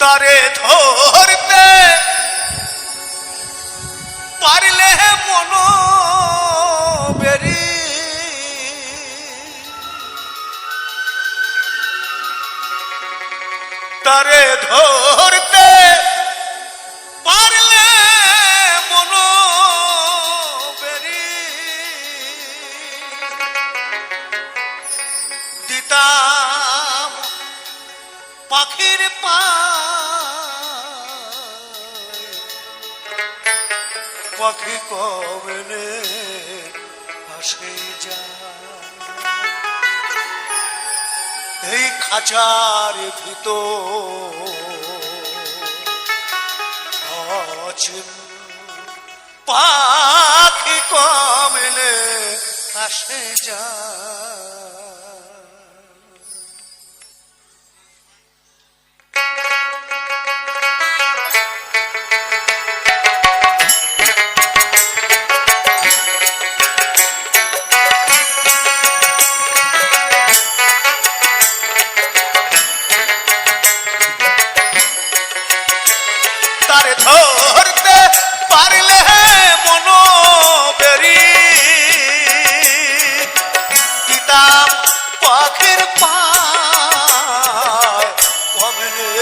তারে ধরতে পারলে মন বেরি তারে ধরতে পারলে মন বেরি দিতাম পাখির পাখি কবলে আসে যায় এই খাঁচার ভিতর অচিন পাখি কবলে আসে যায়। তারে ধরতে পারলে মন বেরি দিতাম পাখির পায় কমলে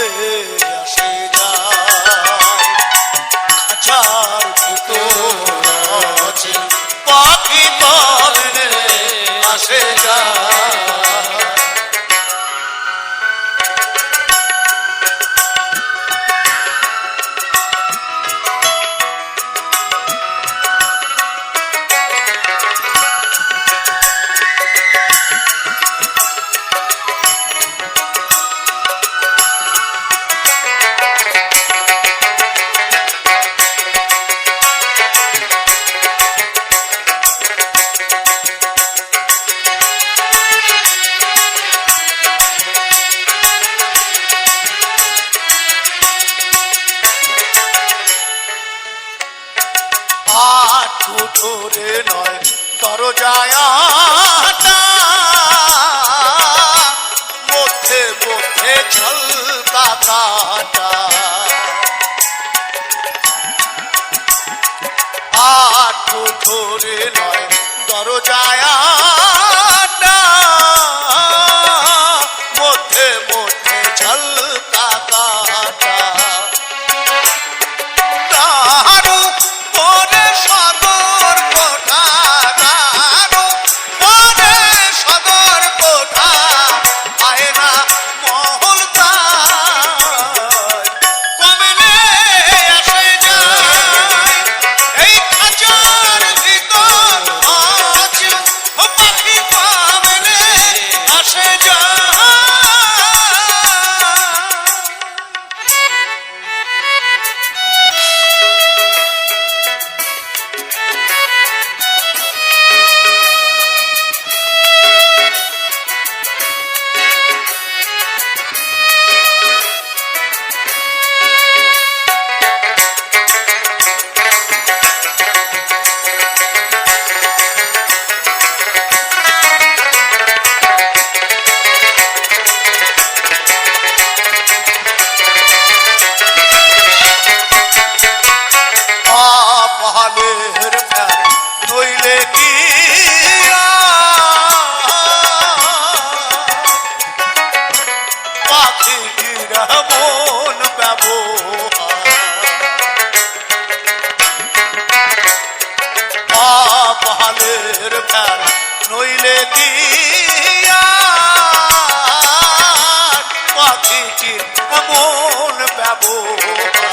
আসে যায় খাঁচার ভিতর আছে পাখি কমলে আসে যায়। আটু ধরে নয় দরজায় মধ্যে মধ্যে ঝলকা কাটা আটু ধরে নয় দরজায় মধ্যে মধ্যে ঝলকা কাটা নইলে কি পাখিরা মন ব্যবহারের ফের নইলে কি পাখিটির মন ব্যবহার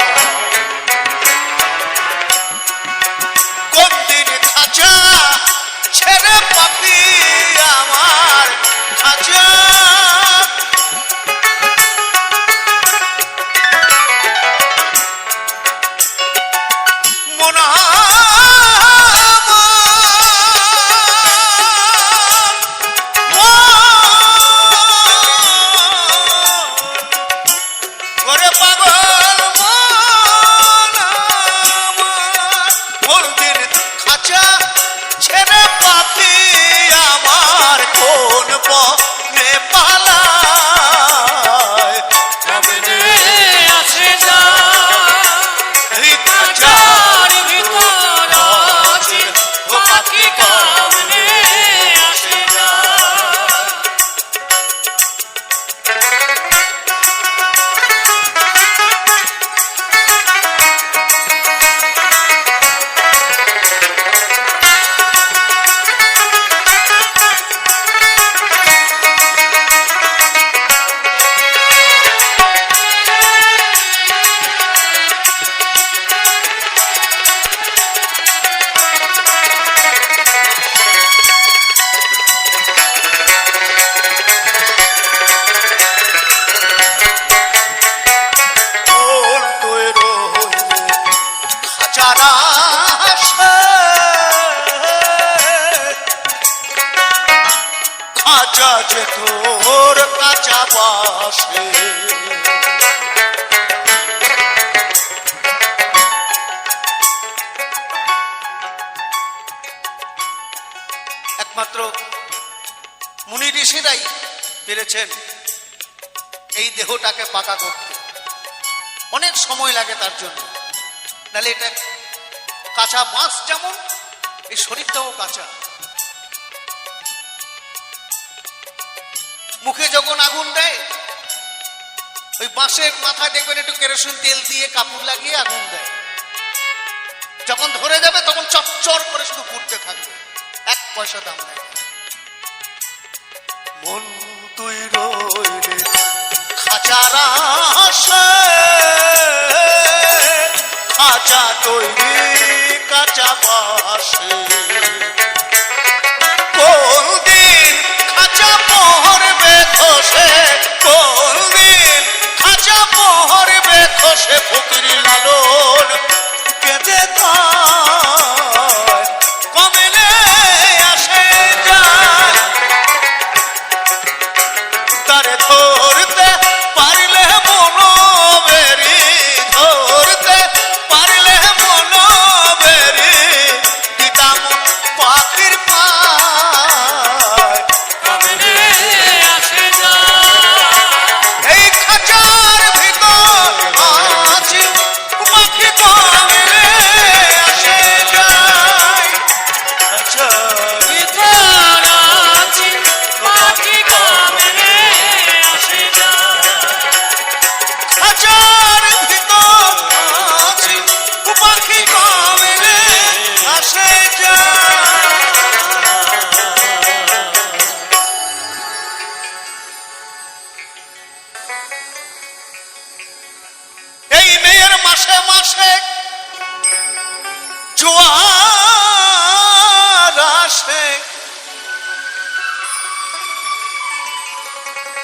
ছেড়ে পাখি আমার খাঁচা মনা ঘরে পাগল মন দিন খাঁচা ছেড়ে পাখি আমার কোন বনে পালায় পাশে। একমাত্র মুনি ঋষিরাই পেরেছেন এই দেহটাকে পাকা করতে। অনেক সময় লাগে তার জন্য, নাহলে এটা কাঁচা বাঁশ যেমন এই শরীরটাও কাঁচা। মুখে যখন আগুন দেয়, ওই বাঁশের মাথায় দেখবেন একটু কেরোসিন তেল দিয়ে কাপড় লাগিয়ে আগুন দেয়, যখন ধরে যাবে তখন চচ্চর করে শুধু পুড়তে থাকবে, এক পয়সা দাম নেই। মন তুই রইলে খাঁচার আশে, খাঁচা তৈরি কাঁচা বাসে, কোন দিন খাঁচা পহরবে খসে, কোন দিন খাঁচা পহরবে খসে, ফকির লালন কেঁদে কমেলে আসে যায়, তারে ধরতে পারলে মনোবেরি, ধরতে পারলে মনোবেরি, দিতাম পাখির পায় কমেলে আসে যায়। এই খাঁচার ভিতর আছি পাখি কমেলে আসে যায়, খাঁচার ভিতর আছি পাখি কমেলে আসে যায়, খাঁচার ভিতর আছি পাখি কমেলে আসে যায়। এই মেয়ের মাসে মাসে জোয়ার আসে,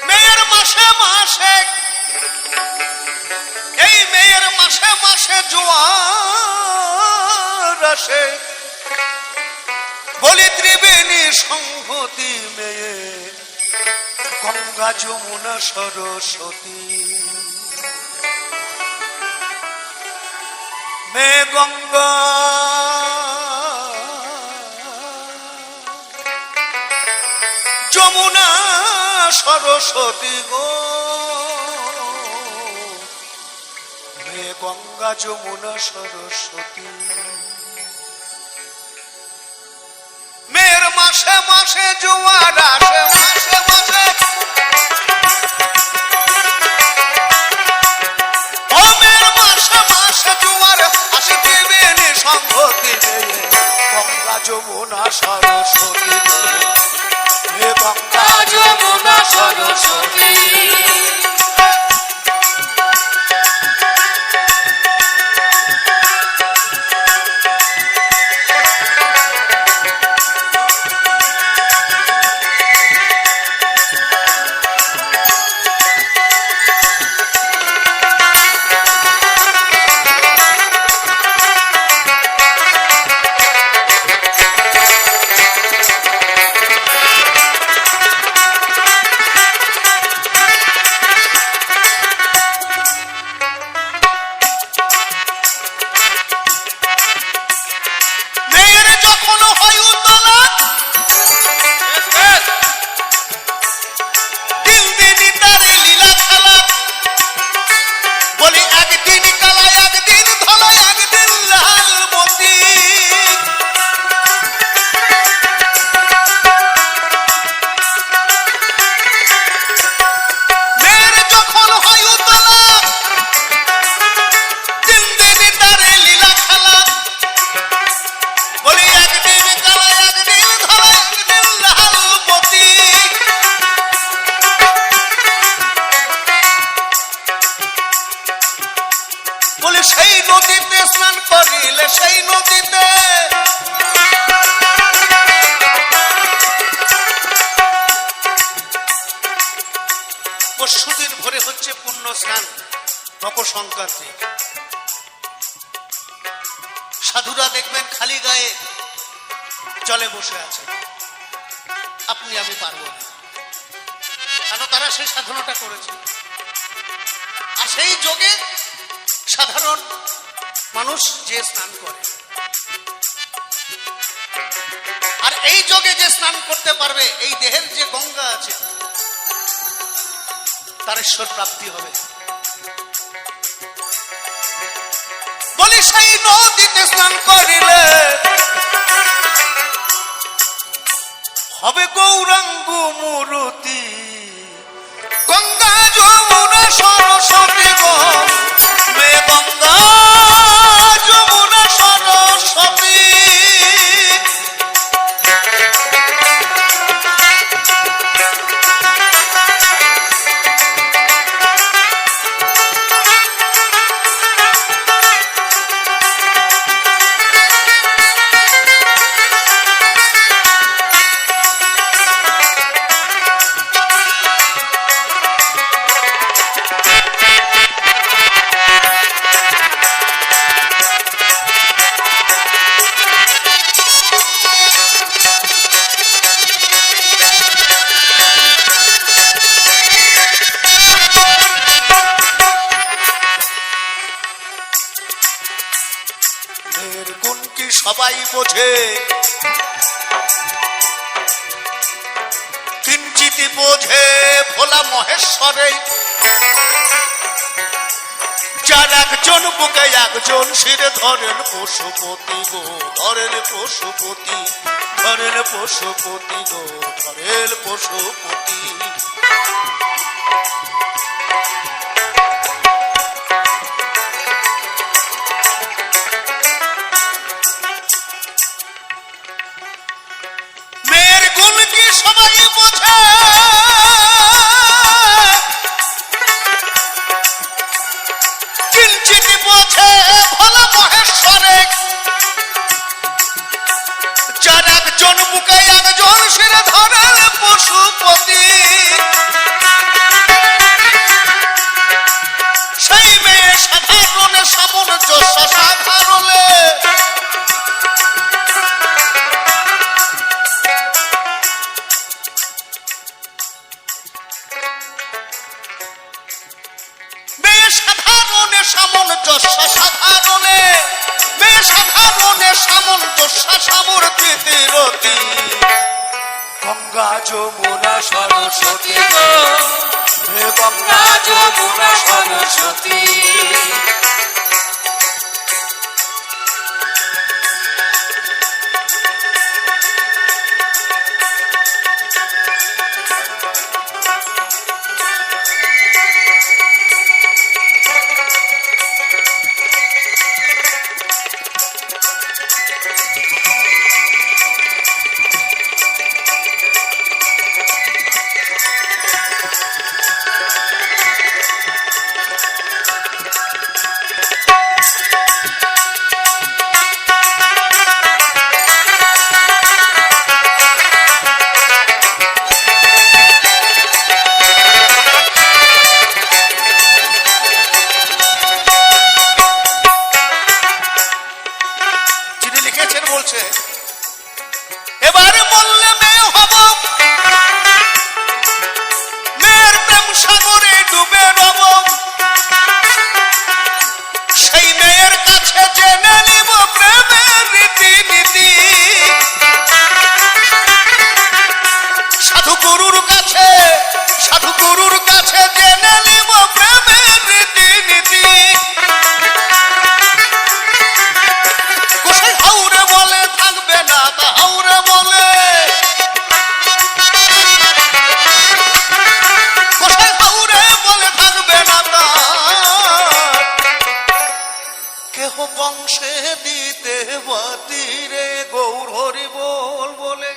মেয়ের মাসে মাসে, এই মেয়ের মাসে মাসে জোয়ার আসে, বলি ত্রিবেণী সংহতি মেয়ে গঙ্গা যমুনা সরস্বতী, মে গঙ্গা যমুনা সরস্বতী গো, মে গঙ্গা যমুনা সরস্বতী, মেয়ের মাসে মাসে জোয়ার আসে, মাসে মাসে ও মেয়ের মাসে মাসে জোয়ার আসে, ত্রিবেণী সংহতি মেয়ে গঙ্গা যমুনা সরস্বতী, হে গঙ্গা যমুনা সরস্বতী। সেই নদীতে স্নান করিলে, সেই নদীতে পরশুদিন ভোরে হচ্ছে পুণ্য স্নান, মকর সংক্রান্তি। সাধুরা দেখবেন খালি গায়ে জলে বসে আছে, আপনি আমি পারবো না, কেন তারা সেই সাধনাটা করেছে। আর সেই যোগে সাধারণ মানুষ যে স্নান করে, আর এই যোগে যে স্নান করতে পারবে, এই দেহের যে গঙ্গা আছে তার ঈশ্বর প্রাপ্তি হবে। বলি সেই নদীতে স্নান করিলে হবে গৌরাঙ্গ মূরতি, গঙ্গা যমুনা সরস্বতী গো মে গঙ্গা যমুনা সরস্বতী। গুণ কি সবাই বোঝে, কিঞ্চিত বোঝে ভোলা মহেশ্বরে, যার একজন বুকে একজন শিরে ধরেন পশুপতি গো, ধরেন পশুপতি, ধরেন পশুপতি গো, ধরেন পশুপতি। সবাই বোঝে, কিঞ্চিত বোঝে ভোলা মহেশ্বরে, যার একজন বুকে একজন শিরে ধরেন পশুপতি। সেই মেয়ে সাধারণে সামঞ্জস্য সাধারণে, সাধারণে সামঞ্জস্য সাধারণে, মেয়ে সাধারণে সামঞ্জস্য সামর্থিতে রতি, গঙ্গা যমুনা সরস্বতী গো হে গঙ্গা যমুনা সরস্বতী। এবারে বললে মেয়ে হব, মেয়ের প্রেম সাগরে ডুবে রব, সেই মেয়ের কাছে জেনে নিব প্রেমের রীতিনীতি, সাধু গুরুর কাছে, সাধু গুরুর কাছে জেনে নিব প্রেমের রীতিনীতি। কোথায় হাউরে বলে থাকবে না তা হাউরে বলে, কোথায় হাউরে বলে থাকবে না তা কেহ বংশে দিতে বাতিরে গৌর হরি বল বলে।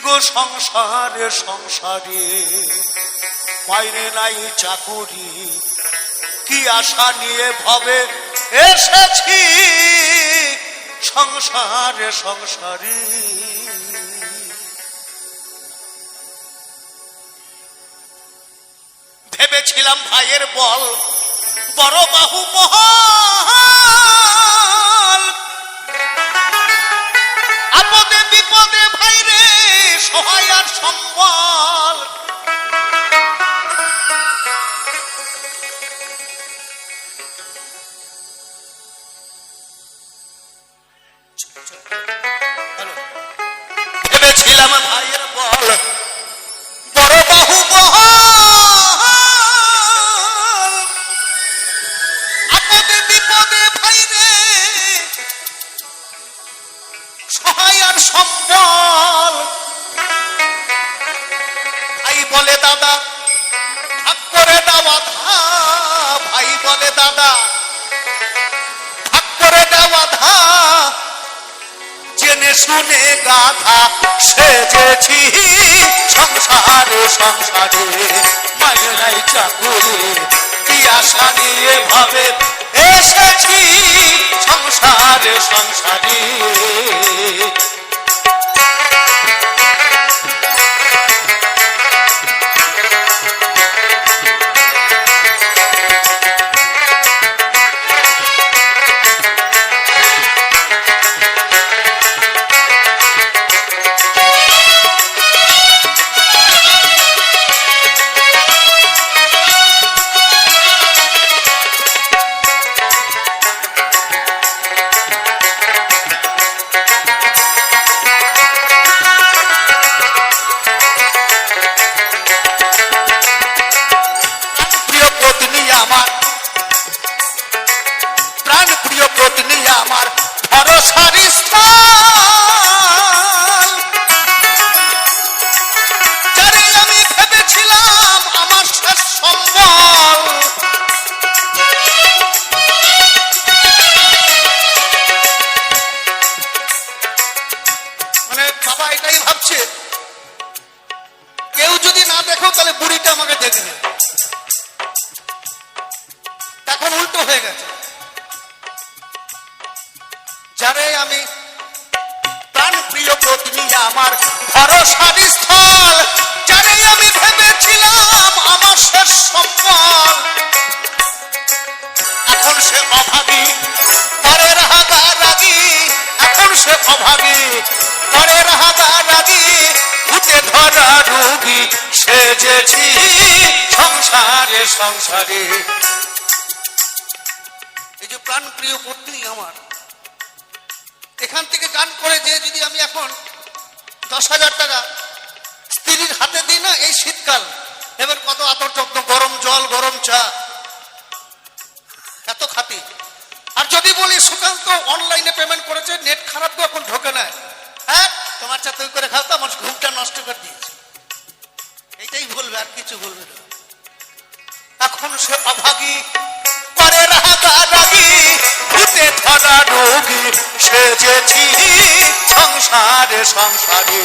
গো সংসারে সংসারে বাইরে নাই চাকুরি, কি আশা নিয়ে ভবে এসেছি সংসারে সংসারে। ভেবেছিলাম ভাইয়ের বল বড় বাহু বহাল, আপদে বিপদে ভাইরে সহায় আর সম্বল। ভেবেছিলাম ভাইয়ের বল বড় বাহু বহাল, আপদে বিপদে ভাইরে সহায় আর সম্বল। ভাই বলে দাদা ভাগ করে দেওয়া ধা, ভাই বলে দাদা ভাগ করে দেওয়া ধা, জেনে শুনে গাধা সেজেছি সংসারে সংসারে মাইনে নাই চাকুরি, কি আশা নিয়ে ভাবে এসেছি সংসারে সংসারে। প্রাণ প্রিয় পত্নী আমার ভরসার স্থান, যারে আমি ভেবেছিলাম আমার শেষ সম্বল। মানে বাবা এটাই ভাবছে কেউ যদি না দেখো তাহলে বুড়িটা আমাকে দেখবে, এখন উল্টো হয়ে গেছে। যারে আমি প্রাণ প্রিয় পত্নী আমার ভরসার স্থল, যারে আমি ভেবেছিলাম আমার শেষ সম্বল, এখন সে অভাবী পরের হাগারাগি, এখন সে অভাবী পরের হাগারাগি, ভূতে ধরা রোগী সেজেছি সংসারে সংসারে। এই যে প্রাণ প্রিয় পত্নী আমার, এখান থেকে গান করে যে যদি আমি এখন 10,000 টাকা স্ত্রীর হাতে দিই না এই শীতকাল, এবার কত আদর যত্ন, গরম জল গরম চা, এত খাতি। আর যদি বলি সুকান্ত অনলাইনে পেমেন্ট করেছে, নেট খারাপ তো এখন ঢোকে না, হ্যাঁ তোমার চা তুই করে খাও তো, আমার ঘুমটা নষ্ট করে দিয়েছে, এইটাই বলবে আর কিছু বলবে না। এখন সে অভাগী পরের হাগারাগি, ভূতে ধরা রোগী সেজেছি সংসারে সংসারে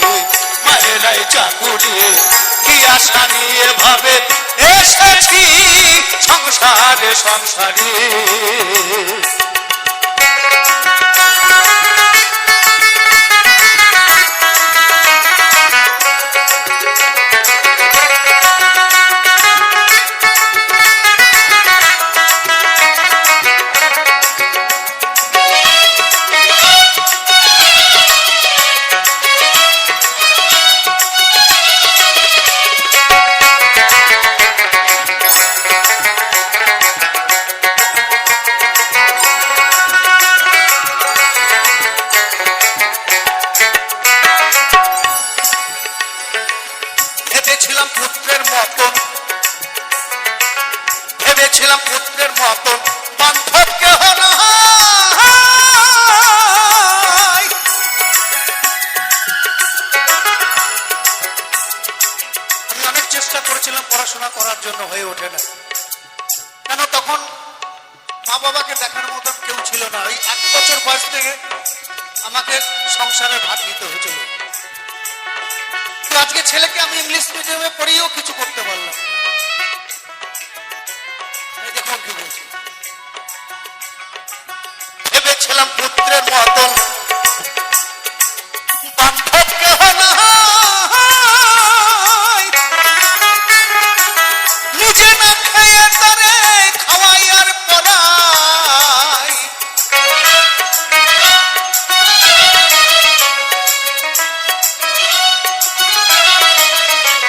মায়ের নাই চাকুরি, কি আশা নিয়ে ভাবে এসেছি সংসারে সংসারে। ভেবেছিলাম পুত্রের মতন, ভেবেছিলাম পুত্রের মতন বান্ধব কেহ নাই। আমি অনেক চেষ্টা করেছিলাম পড়াশোনা করার জন্য, হয়ে ওঠে না কেন, তখন মা বাবাকে দেখার মতন কেউ ছিল না। ওই 1 বছর বয়স থেকে আমাকে সংসারের ভাগ নিতে হয়েছিল। কিন্তু আজকে ছেলেকে আমি ইংলিশ মিডিয়ামে পড়িয়েও কিছু করতে পারলাম। দেখুন কি বলছি, ভেবেছিলাম পুত্রের মতন বান্ধব কেহ নাই, নিজে না খেয়ে তারে খাওয়াই আর পড়াই।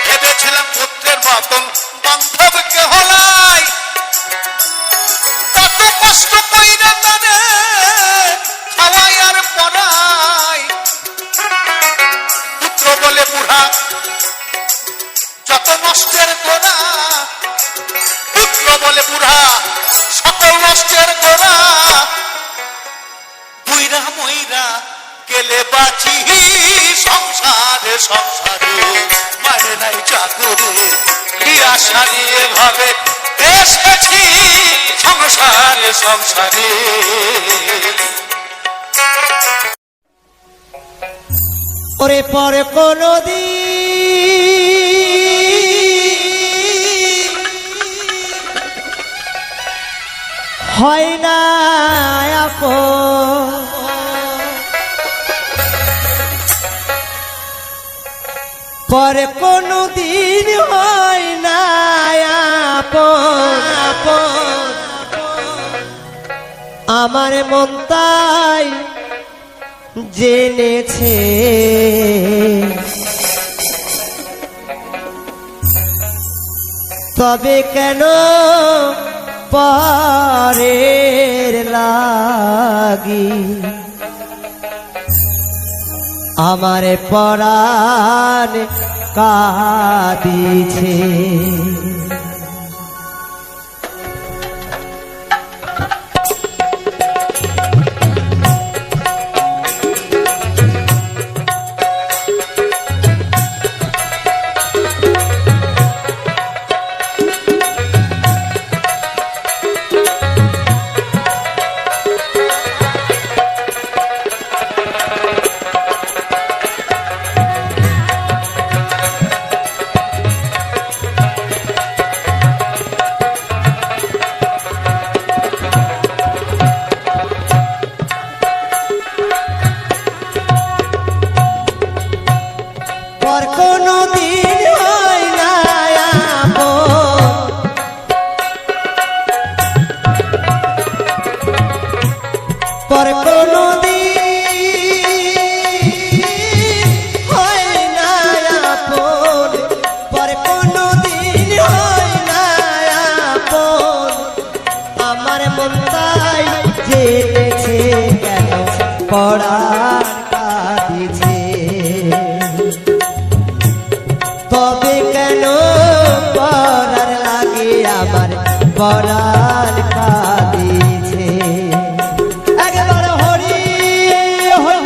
ভেবেছিলাম পুত্রের মতন বান্ধব কেহ নাই, কত কষ্ট কইরা তারে খাওয়াই আর পড়াই। পুত্র বলে বুড়া যত নষ্টের গোড়া, পুত্র বলে বুড়া সকল নষ্টের গোড়া। বুইরা মইরা গেলে বাঁচি সংসারে সংসারে, মারে নাই চাকুরে আশা নিয়ে ভাবে এসেছি সংসারে সংসারে। ওরে পরে কোনদিন হয় না আপন, পরে কোনদিন হয় না আপন। আমার মন তাই জেনেছে, তবে কেন পরের লাগি আমার পরাণ কাঁদিছে। পর কোনদিন হয় না আপন, পর কোনদিন হয় না আপন, পর কোনদিন হয় না আপন। আমার মন তাই জেনেছে কেন পড়ার কাঁদিছে, তবে কেন পরার লাগে আমার পরার কাঁদিছে। একবার হরি হরি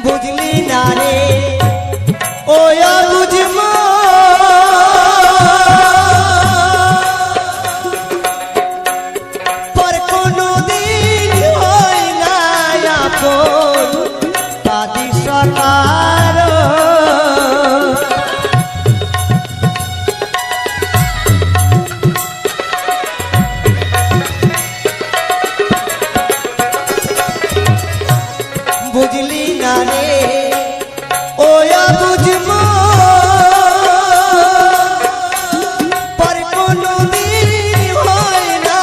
বুঝলি না রে ও বুঝমা, পর কোনদিন হয় না আপন কাঁদি সকার। বুঝলি না রে ও বুঝবো পর কোনদিন হয় না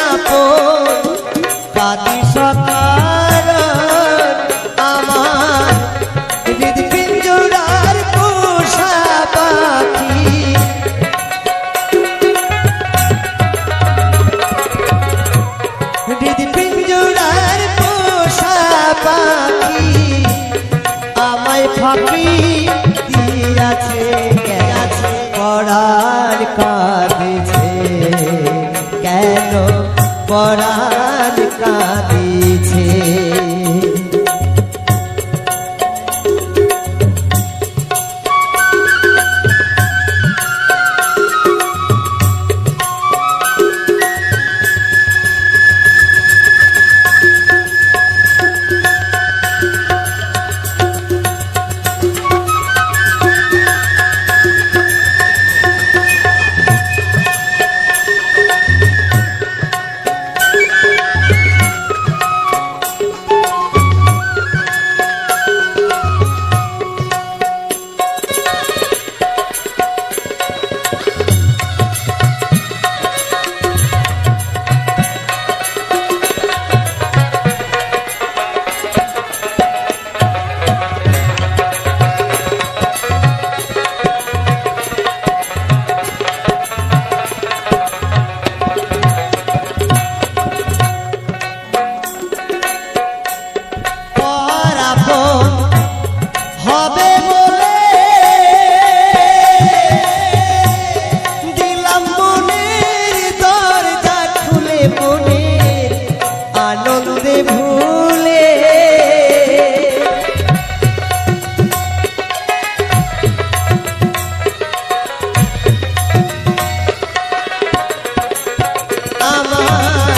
আপন কাঁদি সকার আমার হৃদপিঞ্জরার পোষা পাখি হৃদপিঞ্জরার পোষা পাখি আমায় ফাঁকি দিয়াছে গেছে পড়ার কাঁদিছে কেন পড়ার কাঁদিছে হবে বলে দিলাম মনের দরজা খুলে মনের আনন্দে ভুলে আমার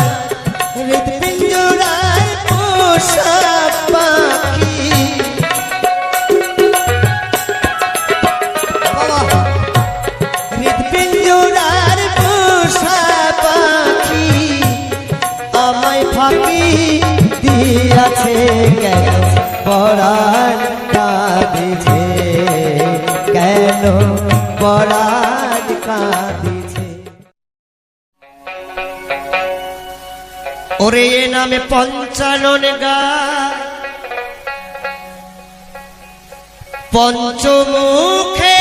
হৃদপিঞ্জরার পোষা পাখি হৃদপিঞ্জরার পোষা পাখি আমায় ফাঁকি দিয়াছে কেন পরাণ কাঁদিছে কেন পরাণ কাঁদিছে ওরে এ নামে পঞ্চানন গায় পঞ্চমুখে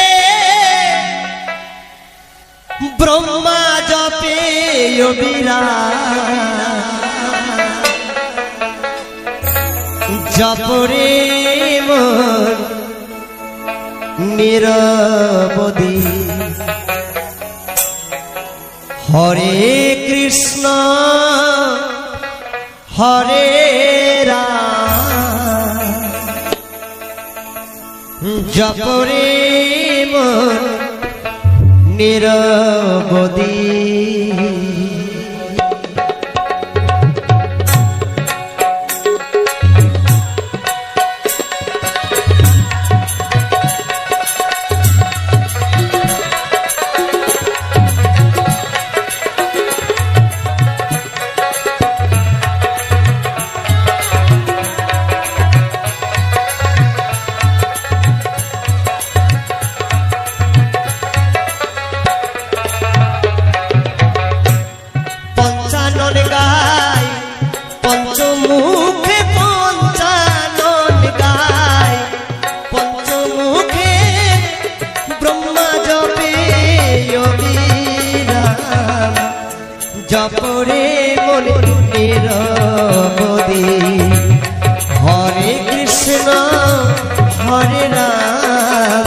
ব্রহ্মা জপে জপরে মন নিরবধি হরে কৃষ্ণ হরে রাম জপরে মন নিরবধি পঞ্চমুখে পঞ্চানন গায় পঞ্চমুখে ব্রহ্মা জপে অবিরাম জপরে মনে নিরবধি হরে কৃষ্ণ হরে রাম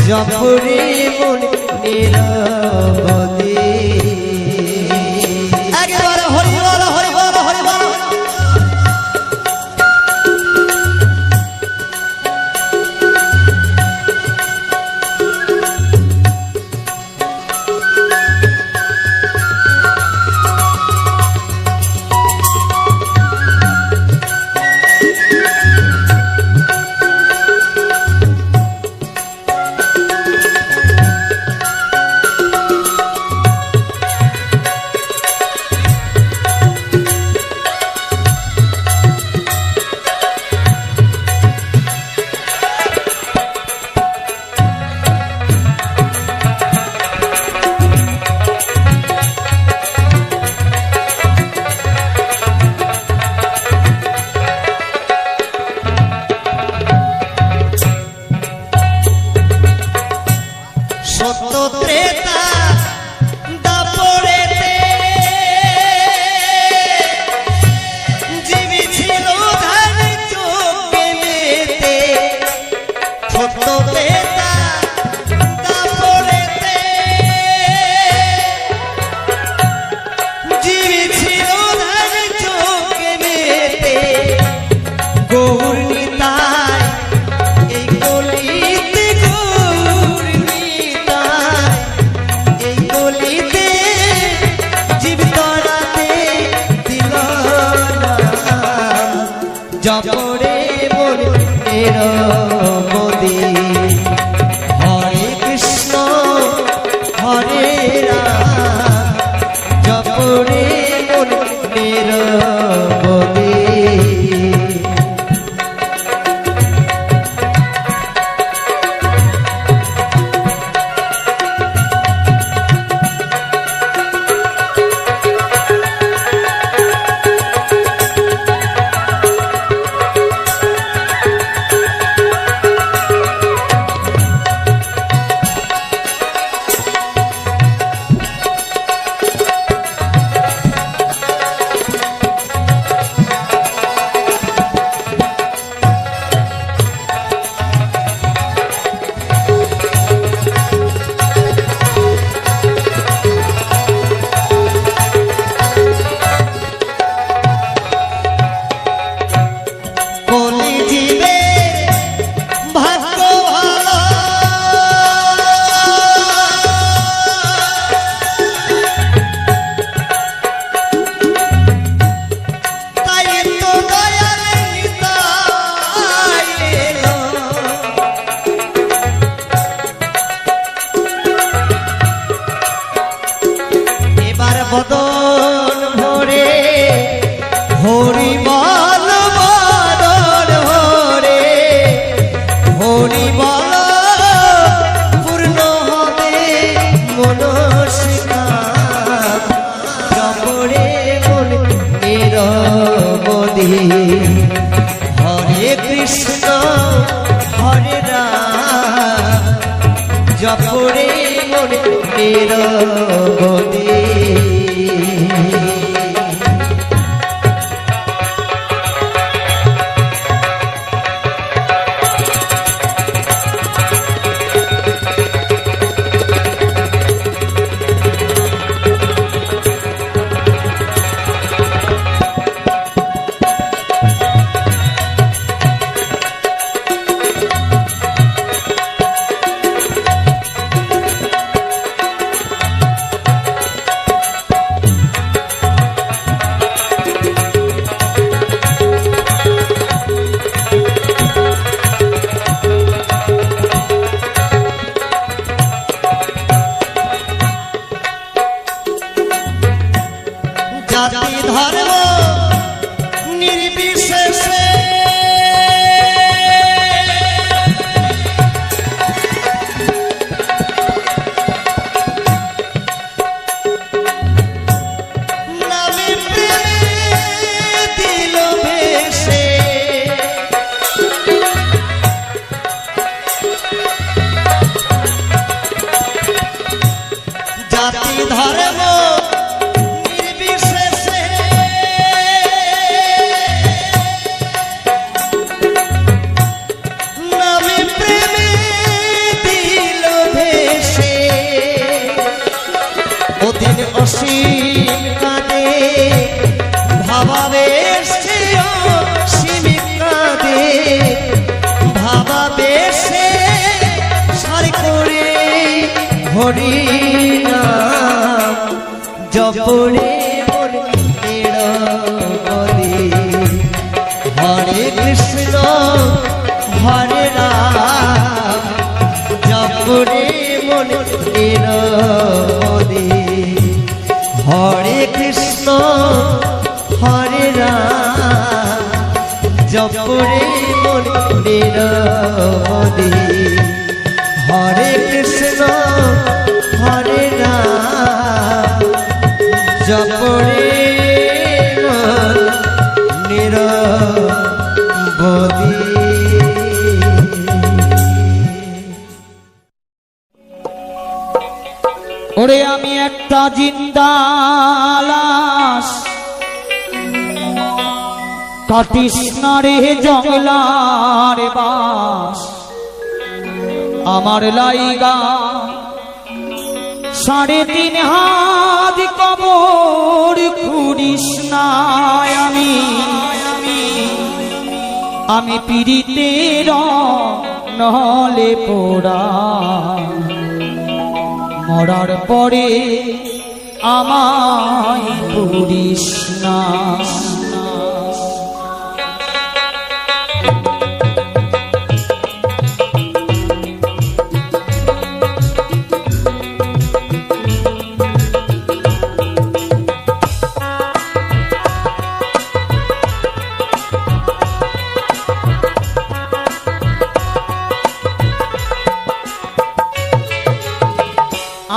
জপরে মনে নিরবধি একবার হরি বল হরি বল হরি বল গৌর নিতাই এই গলিতে গৌর নিতাই এই গলিতে জীব তরাতে দিল না জপরে মনের মোদি হরে কৃষ্ণ হরে রাম জপরে মনের মোদি বদন ভরে হরি বল বদন ভরে হরি বল পূর্ণ হবে মনস্কাম জপরে মনের মোদি হরে কৃষ্ণ হরে রাম জপরে মনের মোদি জাতি ধর্ম নির্বিশেষে নামে প্রেমে দিল ভেসে জাতি ধর্ম অসীম কাঁদে ভাবাবেশে অসীম কাঁদে ভাবাবেশে সার করে হরি নাম জপরে মনের মোদি হরে কৃষ্ণ হরে রাম জপরে মনের মোদি হরে কৃষ্ণ হরে রাম জপরে মনের মোদি হরে কৃষ্ণ হরে রাম জপরে মনের মোদি ওরে আমি একটা জিন্দা লাশ কাটিস না রে জঙ্গলার বাস আমার লাইগা 3.5 হাত কবর খুঁড়িস না আমি আমি পীড়িতের নহলে পোড়া মরার পরে আমায় পুরিস না।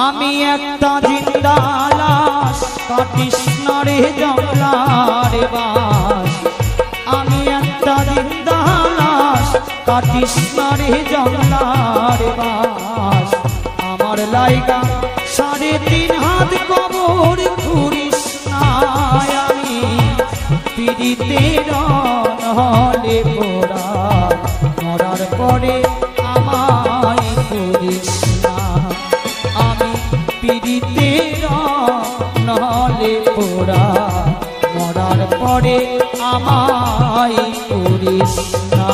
আমি একটা জিন্দা লাশ, কাটিস না রে জংলার বাস। আমি একটা জিন্দা লাশ, কাটিস না রে জংলার বাস। আমার লাইগা 3.5 হাত কবর খুঁড়িস না। আমি পীড়িতের নহলে পোড়া মরার পরে আমায় পুরিস না। পীড়িতের নহলে পোড়া মরার পরে আমায় পুরিস না।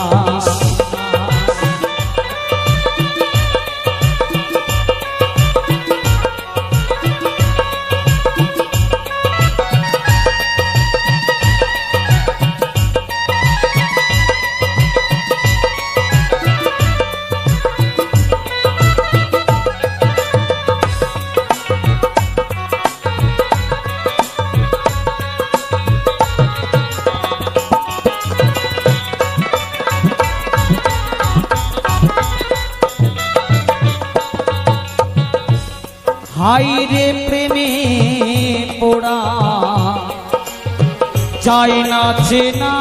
হাইরে প্রেমে পোড়া যায় না চেনা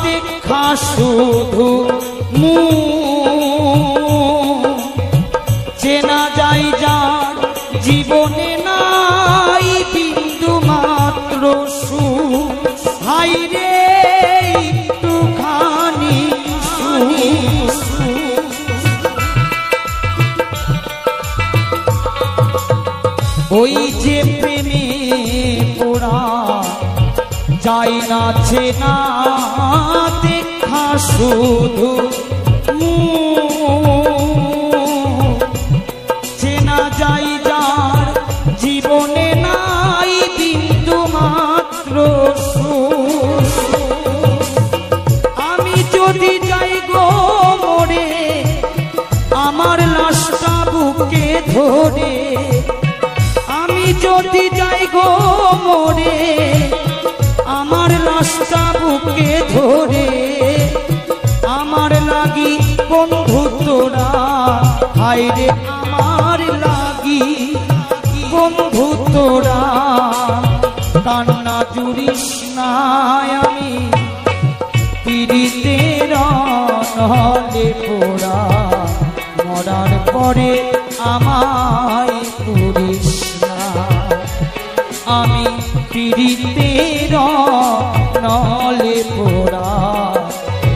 দেখা শুধু চেনা যায় যার জীবনে নাই বিন্দু মাত্র সুখ। হাইরে একটুখানি ওই যে প্রেমে পোড়া যায় না চেনা দেখা শুধু চেনা যায় যার জীবনে নাই বিন্দু মাত্র সুখ। আমি যদি যাই গো মরে আমার লাশটা বুকে ধরে। আমি যদি যাই গো মরে আমার লাশটা বুকে ধরে। আমার লাগি বন্ধু তোরা হায়রে আমার লাগি বন্ধু তোরা কান্না জুড়িস না। আমি পীড়িতের নহলে পোড়া মরার পরে আমায় পুরিস না। আমি পীড়িতের নহলে পোড়া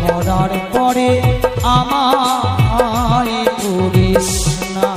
মরার পরে আমায় পুরিস না।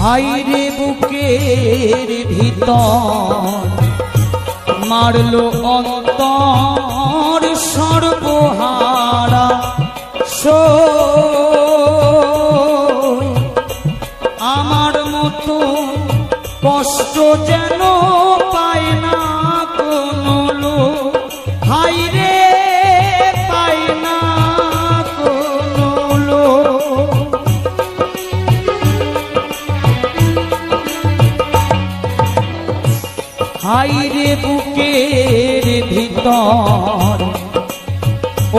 হাইরে বুকের ভিতর মারলো অন্তর সর্বহারা আমার মতো কষ্ট যেন পায় না কোনো লোক। হাইরে পায় না কোনো লোক। হাইরে বুকের ভিতর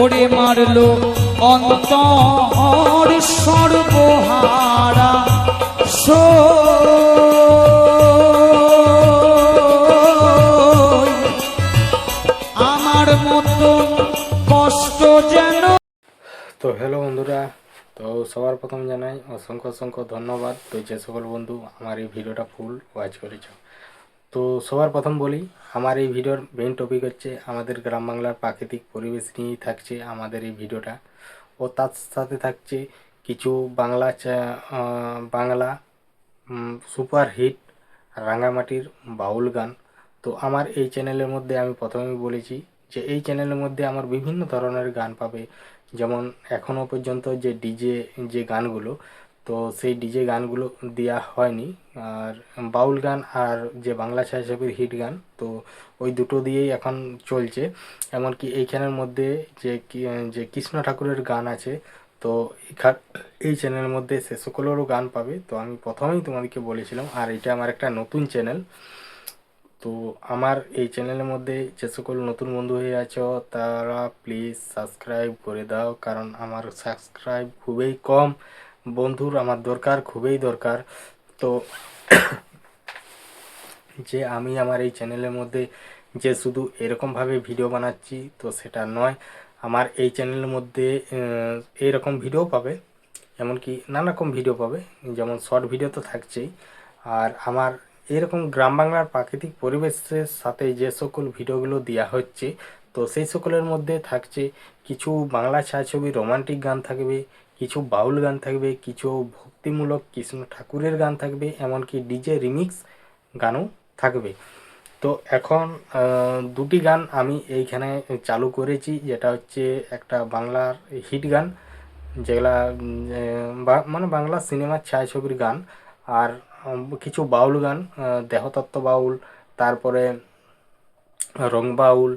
ওরে মারলো অন্তর সর্বহারা আমার মতন কষ্ট যেন তো হ্যালো বন্ধুরা, তো সবার প্রথম জানাই অসংখ্য অসংখ্য ধন্যবাদ। তো যে সকল বন্ধু আমার এই ভিডিওটা ফুল ওয়াচ করেছ, তো সবার প্রথম বলি, আমার এই ভিডিওর মেইন টপিক হচ্ছে আমাদের গ্রাম বাংলার প্রাকৃতিক পরিবেশ নিয়েই থাকছে আমাদের এই ভিডিওটা। ও তার সাথে থাকছে কিছু বাংলা সুপার হিট রাঙামাটির বাউল গান। তো আমার এই চ্যানেলের মধ্যে আমি প্রথমেই বলেছি যে এই চ্যানেলের মধ্যে আমার বিভিন্ন ধরনের গান পাবে। যেমন এখনও পর্যন্ত যে ডিজে যে গানগুলো, তো সেই ডিজে গানগুলো দেওয়া হয়নি। আর বাউল গান আর যে বাংলা ছায়াছবির হিট গান, তো ওই দুটো দিয়েই এখন চলছে। এমনকি এইখানের মধ্যে যে কৃষ্ণ ঠাকুরের গান আছে, তো এই চ্যানেলের মধ্যে সে সকলেরও গান পাবে। তো আমি প্রথমেই তোমাদেরকে বলেছিলাম, আর এটা আমার একটা নতুন চ্যানেল। তো আমার এই চ্যানেলের মধ্যে যে সকল নতুন বন্ধু হয়ে আছো তারা প্লিজ সাবস্ক্রাইব করে দাও, কারণ আমার সাবস্ক্রাইব খুবই কম। বন্ধুর আমার দরকার, খুবই দরকার। তো যে আমি আমার এই চ্যানেলের মধ্যে যে শুধু এরকমভাবে ভিডিও বানাচ্ছি, তো সেটা নয়। আমার এই চ্যানেলের মধ্যে এইরকম ভিডিও পাবে, এমনকি নানা রকম ভিডিও পাবে। যেমন শর্ট ভিডিও তো থাকছেই, আর আমার এরকম গ্রাম বাংলার প্রাকৃতিক পরিবেশের সাথে যে সকল ভিডিওগুলো দেওয়া হচ্ছে, তো সেই সকলের মধ্যে থাকছে কিছু বাংলা ছায়াছবি রোমান্টিক গান থাকবে, কিছু বাউল গান থাকবে, কিছু ভক্তিমূলক কৃষ্ণ ঠাকুরের গান থাকবে, এমনকি ডিজে রিমিক্স গানও থাকবে। তো এখন দুটি গান আমি এইখানে চালু করেছি, যেটা হচ্ছে একটা বাংলার হিট গান, যেগুলা মানে বাংলা সিনেমার ছায়াছবির গান, আর কিছু বাউল গান, দেহতত্ত্ব বাউল, তারপরে রং বাউল,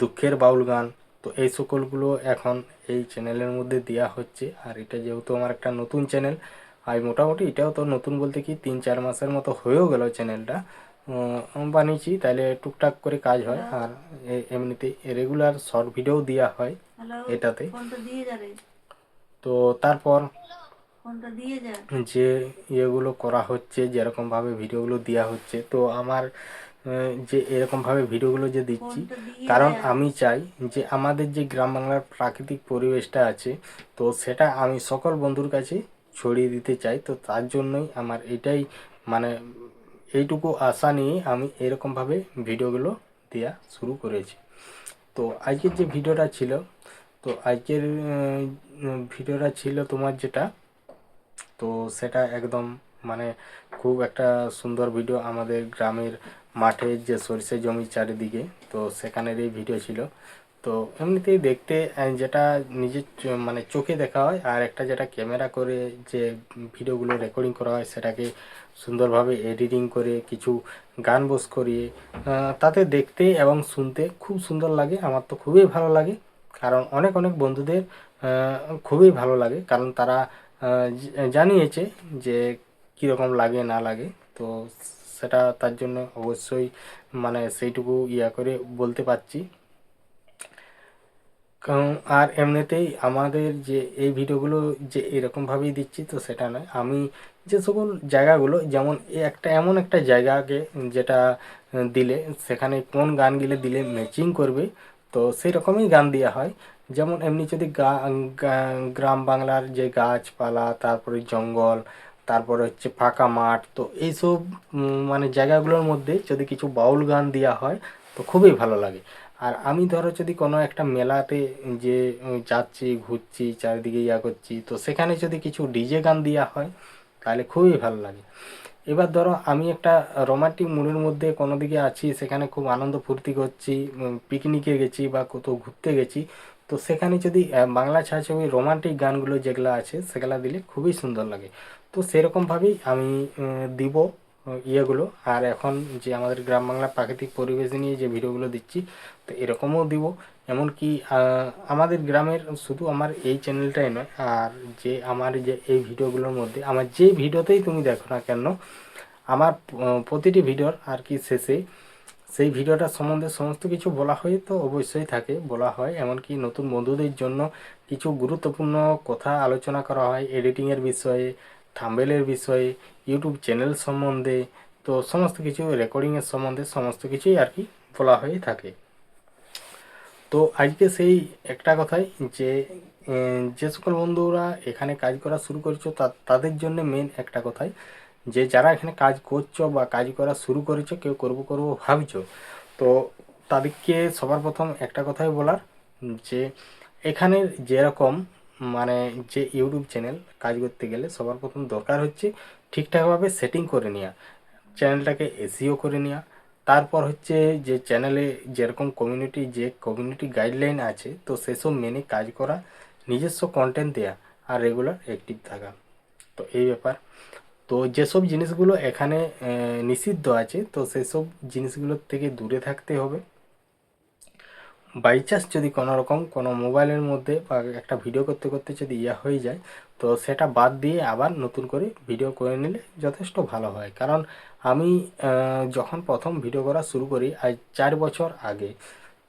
দুঃখের বাউল গান। তো এই সকলগুলো এখন এই চ্যানেলের মধ্যে দেওয়া হচ্ছে। আর এটা যেহেতু আমার একটা নতুন চ্যানেল, আর মোটামুটি এটাও তো নতুন বলতে কি 3-4 মাসের মতো হয়েও গেল চ্যানেলটা বানিয়েছি, তাইলে টুকটাক করে কাজ হয়। আর এমনিতে রেগুলার শর্ট ভিডিও দেওয়া হয় এটাতে। তো তারপর যে ইয়েগুলো করা হচ্ছে, যেরকমভাবে ভিডিওগুলো দেওয়া হচ্ছে, তো আমার যে এরকমভাবে ভিডিওগুলো যে দিচ্ছি, কারণ আমি চাই যে আমাদের যে গ্রাম বাংলার প্রাকৃতিক পরিবেশটা আছে, তো সেটা আমি সকল বন্ধুর কাছে ছড়িয়ে দিতে চাই। তো তার জন্যই আমার এটাই, মানে এইটুকু আশা নিয়ে আমি এরকমভাবে ভিডিওগুলো দেওয়া শুরু করেছি। তো আজকের যে ভিডিওটা ছিল, তো আজকের ভিডিওটা ছিল তোমার যেটা, তো সেটা একদম মানে খুব একটা সুন্দর ভিডিও। আমাদের গ্রামের মাঠে যে সরষে জমি চারিদিকে, তো সেখানের এই ভিডিও ছিল। তো এমনিতেই দেখতে যেটা নিজের মানে চোখে দেখা হয়, আর একটা যেটা ক্যামেরা করে যে ভিডিওগুলো রেকর্ডিং করা হয়, সেটাকে সুন্দরভাবে এডিটিং করে কিছু গান বোস করিয়ে তাতে দেখতে এবং শুনতে খুব সুন্দর লাগে। আমার তো খুবই ভালো লাগে, কারণ অনেক অনেক বন্ধুদের খুবই ভালো লাগে, কারণ তারা জানিয়েছে যে কীরকম লাগে না লাগে। তো সেটা তার জন্য অবশ্যই মানে সেইটুকু ইয়া করে বলতে পারছি। আর এমনিতেই আমাদের যে এই ভিডিওগুলো যে এরকমভাবেই দিচ্ছি, তো সেটা নয়। আমি যে সকল জায়গাগুলো, যেমন এমন একটা জায়গাকে যেটা দিলে সেখানে কোন গানগুলো দিলে ম্যাচিং করবে, তো সেই রকমই গান দেওয়া হয়। যেমন এমনি যদি গ্রাম বাংলার যে গাছপালা, তারপরে জঙ্গল, তারপরে হচ্ছে ফাঁকা মাঠ, তো এইসব মানে জায়গাগুলোর মধ্যে যদি কিছু বাউল গান দেওয়া হয়, তো খুবই ভালো লাগে। আর আমি ধরো যদি কোনো একটা মেলাতে যে যাচ্ছি, ঘুরছি, চারিদিকে ইয়া করছি, তো সেখানে যদি কিছু ডিজে গান দেওয়া হয়, তাহলে খুবই ভালো লাগে। এবার ধরো আমি একটা রোমান্টিক মুডের মধ্যে কোনো দিকে আছি, সেখানে খুব আনন্দ ফুর্তি করছি, পিকনিকে গেছি বা কোথাও ঘুরতে গেছি, তো সেখানে যদি বাংলা ছায়াছবি রোমান্টিক গানগুলো যেগুলো আছে সেগুলো দিলে খুবই সুন্দর লাগে। তো সেরকমভাবেই আমি দিব ইয়েগুলো। আর এখন যে আমাদের গ্রাম বাংলার প্রাকৃতিক পরিবেশ নিয়ে যে ভিডিওগুলো দিচ্ছি, তো এরকমও দিব। এমনকি আমাদের গ্রামের শুধু আমার এই চ্যানেলটাই নয়, আর যে আমার যে এই ভিডিওগুলোর মধ্যে আমার যে ভিডিওতেই তুমি দেখো না কেন, আমার প্রতিটি ভিডিওর আর কি শেষে সেই ভিডিওটার সম্বন্ধে সমস্ত কিছু বলা হয়, তো অবশ্যই থাকে বলা হয়। এমনকি নতুন বন্ধুদের জন্য কিছু গুরুত্বপূর্ণ কথা আলোচনা করা হয়, এডিটিংয়ের বিষয়ে, থাম্বনেলের বিষয়ে, ইউটিউব চ্যানেল সম্বন্ধে, তো সমস্ত কিছু রেকর্ডিংয়ের সম্বন্ধে সমস্ত কিছুই আর কি বলা হয়ে থাকে। তো আজকে সেই একটা কথাই যে যে সকল বন্ধুরা এখানে কাজ করা শুরু করেছো তাদের জন্য মেন একটা কথাই, যে যারা এখানে কাজ করছো বা কাজ করা শুরু করেছো, কেউ করবো করবো ভাবছো, তো তাদেরকে সবার প্রথম একটা কথাই বলার, যে এখানের যেরকম মানে যে ইউটিউব চ্যানেল কাজ করতে গেলে সবার প্রথম দরকার হচ্ছে ঠিকঠাকভাবে সেটিং করে নেওয়া, চ্যানেলটাকে এসইও করে নেওয়া। তারপর হচ্ছে যে চ্যানেলে যেরকম কমিউনিটি গাইডলাইন আছে তো সেসব মেনে কাজ করা, নিজস্ব কন্টেন্ট দেয়া, আর রেগুলার অ্যাক্টিভ থাকা। তো এই ব্যাপার। তো যেসব জিনিসগুলো এখানে নিষিদ্ধ আছে তো সেসব জিনিসগুলোর থেকে দূরে থাকতে হবে। বাই চান্স যদি কোনো রকম কোনো মোবাইলের মধ্যে বা একটা ভিডিও করতে করতে যদি হয়ে যায়, তো সেটা বাদ দিয়ে আবার নতুন করে ভিডিও করে নিলে যথেষ্ট ভালো হয়। কারণ আমি যখন প্রথম ভিডিও করা শুরু করি আজ 4 বছর আগে,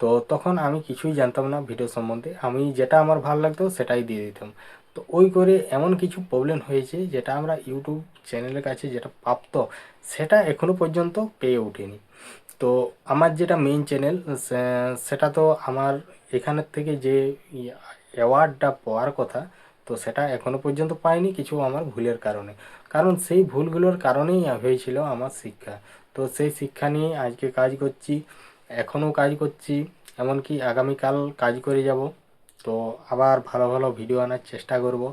তো তখন আমি কিছুই জানতাম না ভিডিও সম্বন্ধে, আমি যেটা আমার ভালো লাগতো সেটাই দিয়ে দিতাম। তো ওই করে এমন কিছু প্রবলেম হয়েছে যেটা আমরা ইউটিউব চ্যানেলের কাছে যেটা প্রাপ্ত সেটা এখনো পর্যন্ত পেয়ে ওঠেনি। তো আমার যেটা মেইন চ্যানেল সেটা তো আমার এখানের থেকে যে অ্যাওয়ার্ডটা পাওয়ার কথা, তো সেটা এখনো পর্যন্ত পাইনি, কিছু আমার ভুলের কারণে। কারণ সেই ভুলগুলোর কারণেই হয়েছিল আমার শিক্ষা। তো সেই শিক্ষা নিয়ে আজকে কাজ করছি, এখনও কাজ করছি, এমনকি আগামীকাল কাজ করে যাব। তো আবার ভালো ভালো ভিডিও আনার চেষ্টা করব,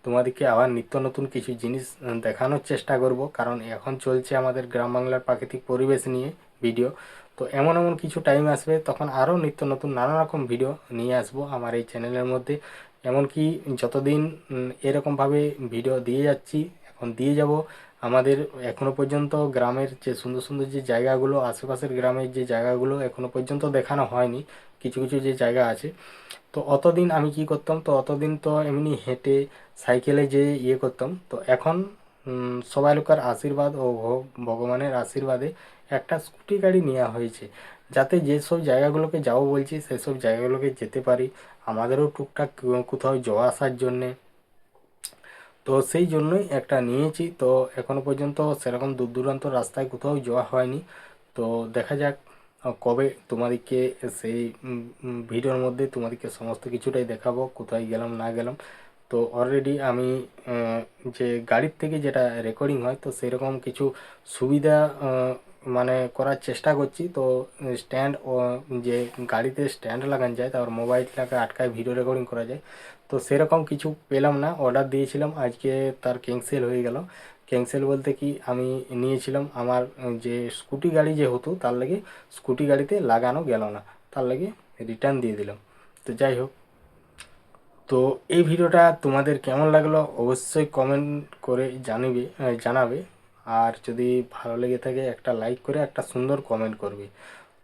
তোমাদেরকে আবার নিত্য নতুন কিছু জিনিস দেখানোর চেষ্টা করব। কারণ এখন চলছে আমাদের গ্রাম বাংলার প্রাকৃতিক পরিবেশ নিয়ে ভিডিও। তো এমন এমন কিছু টাইম আসবে তখন আরও নিত্য নতুন নানা রকম ভিডিও নিয়ে আসবো আমার এই চ্যানেলের মধ্যে। এমনকি যতদিন এরকমভাবে ভিডিও দিয়ে যাচ্ছি, এখন দিয়ে যাব। আমাদের এখনো পর্যন্ত গ্রামের যে সুন্দর সুন্দর যে জায়গাগুলো, আশেপাশের গ্রামের যে জায়গাগুলো এখনো পর্যন্ত দেখানো হয়নি, কিছু কিছু যে জায়গা আছে, তো অতদিন আমি কি করতাম, তো অতদিন তো এমনি হেঁটে সাইকেলে যে করতাম। তো এখন সবাই লোকের আশীর্বাদ ও ভগবানের আশীর্বাদে একটা স্কুটি গাড়ি নেওয়া হয়েছে, যাতে যেসব জায়গাগুলোকে যাবো বলছি সেসব জায়গাগুলোকে যেতে পারি, আমাদেরও টুকটাক কোথাও যাওয়া আসার জন্যে। তো সেই জন্যই একটা নিয়েছি। তো এখনো পর্যন্ত সেরকম দূর দূরান্ত রাস্তায় কোথাও যাওয়া হয়নি। তো দেখা যাক কবে তোমাদেরকে সেই ভিডিওর মধ্যে তোমাদেরকে সমস্ত কিছুটাই দেখাবো, কোথায় গেলাম না গেলাম। তো অলরেডি আমি যে গাড়ির থেকে যেটা রেকর্ডিং হয় তো সেরকম কিছু সুবিধা মানে করার চেষ্টা করছি। তো স্ট্যান্ড, যে গাড়িতে স্ট্যান্ড লাগানো যায়, তারপর মোবাইলটাকে আটকায় ভিডিও রেকর্ডিং করা যায়, তো সেরকম কিছু পেলাম না। অর্ডার দিয়েছিলাম, আজকে তার ক্যান্সেল হয়ে গেল। ক্যান্সেল বলতে কি, আমি নিয়েছিলাম আমার যে স্কুটি গাড়ি যে হতো তার লাগে স্কুটি গাড়িতে লাগানো গেল না, তার লাগে রিটার্ন দিয়ে দিলাম। তো যাই হোক, তো এই ভিডিওটা তোমাদের কেমন লাগলো অবশ্যই কমেন্ট করে জানাবে। আর যদি ভালো লেগে থাকে একটা লাইক করে একটা সুন্দর কমেন্ট করবে।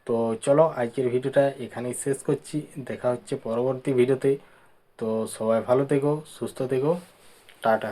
তো চলো আজকের ভিডিওটা এখানেই শেষ করছি, দেখা হচ্ছে পরবর্তী ভিডিওতে। তো সবাই ভালো থেকো, সুস্থ থেকো, টাটা।